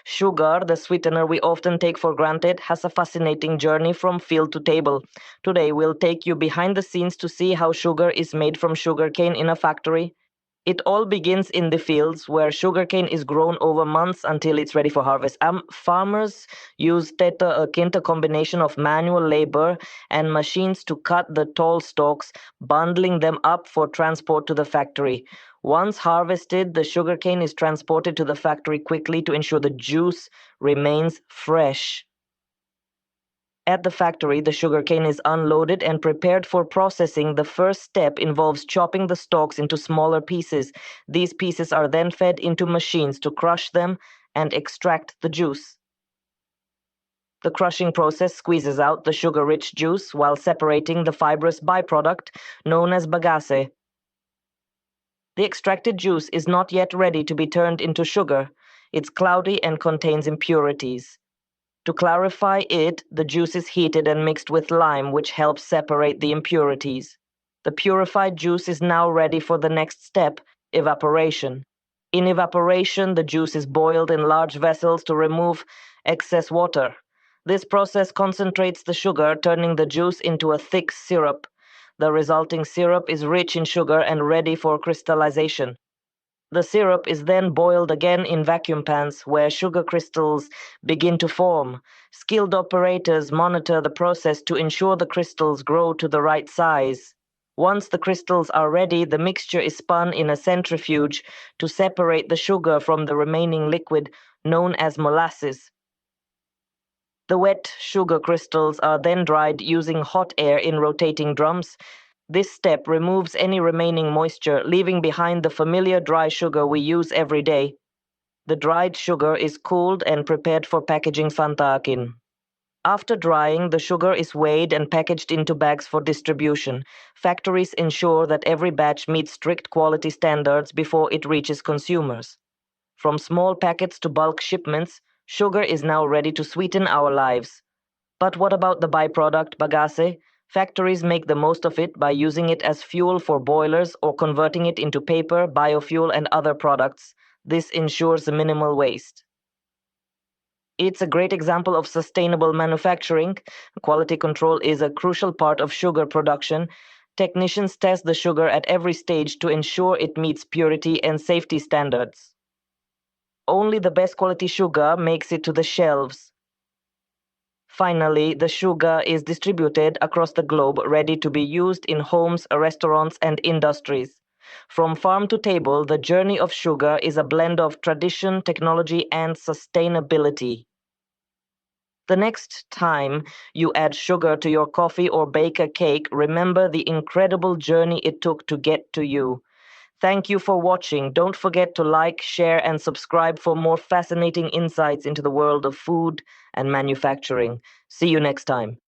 Sugar, the sweetener we often take for granted, has a fascinating journey from field to table. Today, we'll take you behind the scenes to see how sugar is made from sugarcane in a factory. It all begins in the fields where sugarcane is grown over months until it's ready for harvest. Farmers use a quinta combination of manual labor and machines to cut the tall stalks, bundling them up for transport to the factory. Once harvested, the sugarcane is transported to the factory quickly to ensure the juice remains fresh. At the factory, the sugarcane is unloaded and prepared for processing. The first step involves chopping the stalks into smaller pieces. These pieces are then fed into machines to crush them and extract the juice. The crushing process squeezes out the sugar-rich juice while separating the fibrous byproduct known as bagasse. The extracted juice is not yet ready to be turned into sugar. It's cloudy and contains impurities. To clarify it, the juice is heated and mixed with lime, which helps separate the impurities. The purified juice is now ready for the next step, evaporation. In evaporation, the juice is boiled in large vessels to remove excess water. This process concentrates the sugar, turning the juice into a thick syrup. The resulting syrup is rich in sugar and ready for crystallization. The syrup is then boiled again in vacuum pans where sugar crystals begin to form. Skilled operators monitor the process to ensure the crystals grow to the right size. Once the crystals are ready, the mixture is spun in a centrifuge to separate the sugar from the remaining liquid known as molasses. The wet sugar crystals are then dried using hot air in rotating drums. This step removes any remaining moisture, leaving behind the familiar dry sugar we use every day. The dried sugar is cooled and prepared for packaging santaakin. After drying, the sugar is weighed and packaged into bags for distribution. Factories ensure that every batch meets strict quality standards before it reaches consumers. From small packets to bulk shipments, sugar is now ready to sweeten our lives. But what about the byproduct, bagasse? Factories make the most of it by using it as fuel for boilers or converting it into paper, biofuel, and other products. This ensures minimal waste. It's a great example of sustainable manufacturing. Quality control is a crucial part of sugar production. Technicians test the sugar at every stage to ensure it meets purity and safety standards. Only the best quality sugar makes it to the shelves. Finally, the sugar is distributed across the globe, ready to be used in homes, restaurants, and industries. From farm to table, the journey of sugar is a blend of tradition, technology, and sustainability. The next time you add sugar to your coffee or bake a cake, remember the incredible journey it took to get to you. Thank you for watching. Don't forget to like, share, and subscribe for more fascinating insights into the world of food and manufacturing. See you next time.